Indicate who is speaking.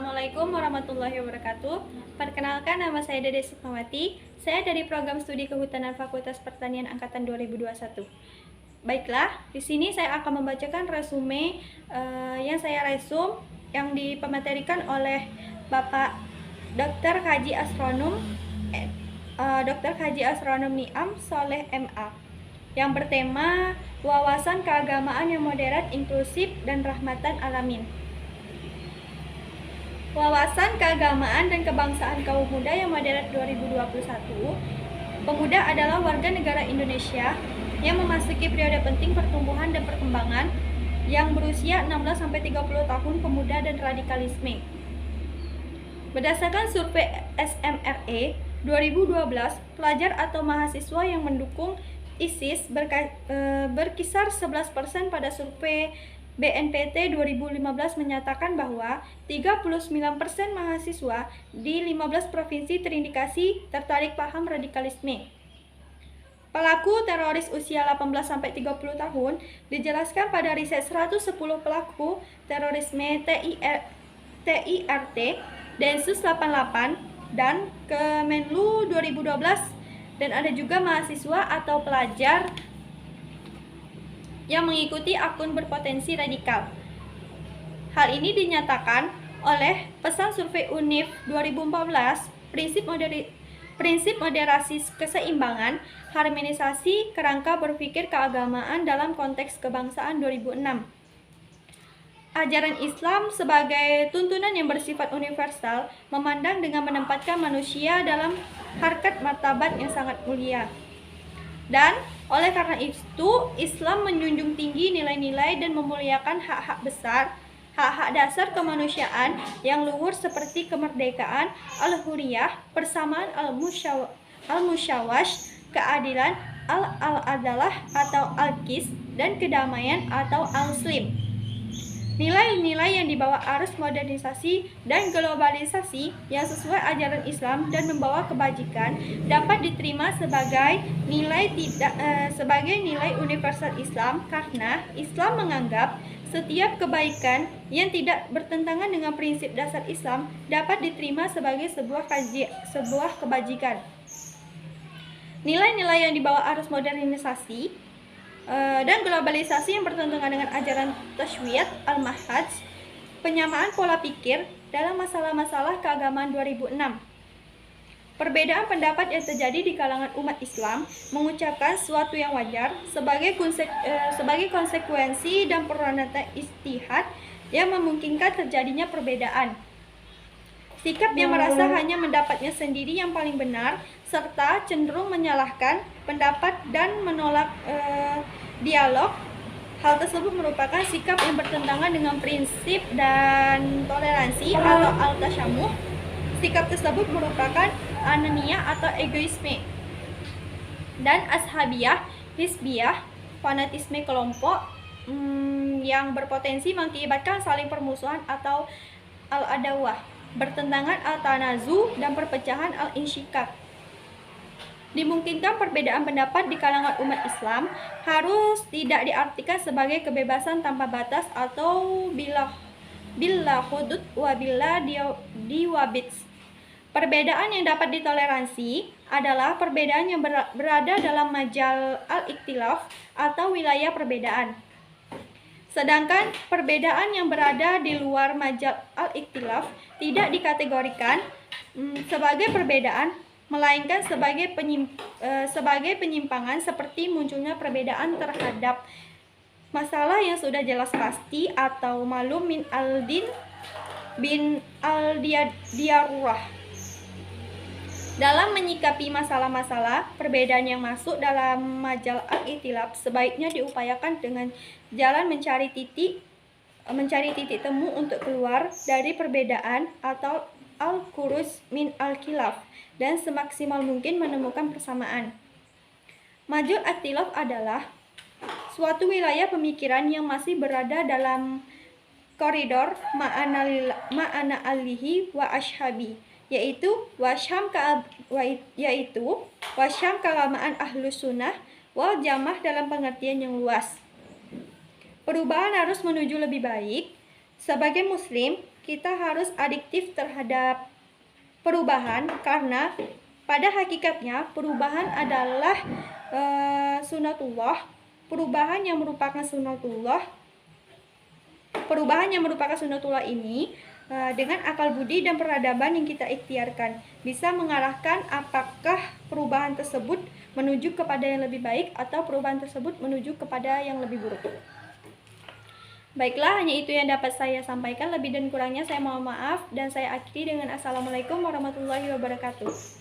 Speaker 1: Assalamualaikum warahmatullahi wabarakatuh. Perkenalkan, nama saya Dede Sukmawati. Saya dari program studi Kehutanan Fakultas Pertanian angkatan 2021. Baiklah, di sini saya akan membacakan resume yang saya resum yang dipematerikan oleh Bapak Dr. Haji Astronom Dr. Haji Astronom Niam Soleh MA yang bertema wawasan keagamaan yang moderat, inklusif, dan rahmatan alamin. Wawasan keagamaan dan kebangsaan kaum muda yang moderat 2021. Pemuda adalah warga negara Indonesia yang memasuki periode penting pertumbuhan dan perkembangan yang berusia 16-30 tahun, pemuda dan radikalisme. Berdasarkan survei SMRE 2012, pelajar atau mahasiswa yang mendukung ISIS berkisar 11% pada survei BNPT 2015 menyatakan bahwa 39% mahasiswa di 15 provinsi terindikasi tertarik paham radikalisme. Pelaku teroris usia 18-30 tahun dijelaskan pada riset 110 pelaku terorisme TIRT, Densus 88, dan Kemenlu 2012, dan ada juga mahasiswa atau pelajar yang mengikuti akun berpotensi radikal. Hal ini dinyatakan oleh pesan survei UNIF 2014, prinsip moderasi keseimbangan, harmonisasi kerangka berpikir keagamaan dalam konteks kebangsaan 2006. Ajaran Islam sebagai tuntunan yang bersifat universal memandang dengan menempatkan manusia dalam harkat martabat yang sangat mulia. Dan oleh karena itu, Islam menjunjung tinggi nilai-nilai dan memuliakan hak-hak besar, hak-hak dasar kemanusiaan yang luhur seperti kemerdekaan, al-huriyah, persamaan al-musyawash, keadilan, al-adalah atau al-qis, dan kedamaian atau al-slim. Nilai-nilai yang dibawa arus modernisasi dan globalisasi yang sesuai ajaran Islam dan membawa kebajikan dapat diterima sebagai nilai universal Islam, karena Islam menganggap setiap kebaikan yang tidak bertentangan dengan prinsip dasar Islam dapat diterima sebagai sebuah kebajikan. Nilai-nilai yang dibawa arus modernisasi dan globalisasi yang bertentangan dengan ajaran Tashwiyat al-Mahaj, penyamaan pola pikir dalam masalah-masalah keagamaan 2006. Perbedaan pendapat yang terjadi di kalangan umat Islam mengucapkan sesuatu yang wajar sebagai konsekuensi dan peranata istihad yang memungkinkan terjadinya perbedaan. Sikap yang merasa hanya mendapatnya sendiri yang paling benar, serta cenderung menyalahkan pendapat dan menolak dialog. Hal tersebut merupakan sikap yang bertentangan dengan prinsip dan toleransi atau al-tasyamuh. Sikap tersebut merupakan anania atau egoisme. Dan ashabiyah, hizbiyah, fanatisme kelompok yang berpotensi mengakibatkan saling permusuhan atau al-adawah, bertentangan al-tanazu, dan perpecahan al-insyikak. Dimungkinkan perbedaan pendapat di kalangan umat Islam harus tidak diartikan sebagai kebebasan tanpa batas atau bila hudud wa bila diwabits. Perbedaan yang dapat ditoleransi adalah perbedaan yang berada dalam majal al-iktilaf atau wilayah perbedaan. Sedangkan perbedaan yang berada di luar majal al-iktilaf tidak dikategorikan sebagai perbedaan, melainkan sebagai penyimpangan, seperti munculnya perbedaan terhadap masalah yang sudah jelas pasti atau malum min al-din bin al-diyarurah. Dalam menyikapi masalah-masalah perbedaan yang masuk dalam majal al-iktilaf, sebaiknya diupayakan dengan jalan mencari titik temu untuk keluar dari perbedaan atau al-kurus min al-khilaf, dan semaksimal mungkin menemukan persamaan. Majul al-ikhtilaf adalah suatu wilayah pemikiran yang masih berada dalam koridor ma'ana alihi wa ashabi, yaitu wasyam keagamaan ahlus sunnah wal jamaah dalam pengertian yang luas. Perubahan harus menuju lebih baik. Sebagai muslim, kita harus adiktif terhadap perubahan, karena pada hakikatnya perubahan adalah sunatullah. Perubahan yang merupakan sunatullah ini dengan akal budi dan peradaban yang kita ikhtiarkan bisa mengarahkan apakah perubahan tersebut menuju kepada yang lebih baik atau perubahan tersebut menuju kepada yang lebih buruk. Baiklah, hanya itu yang dapat saya sampaikan. Lebih dan kurangnya saya mohon maaf, dan saya akhiri dengan assalamualaikum warahmatullahi wabarakatuh.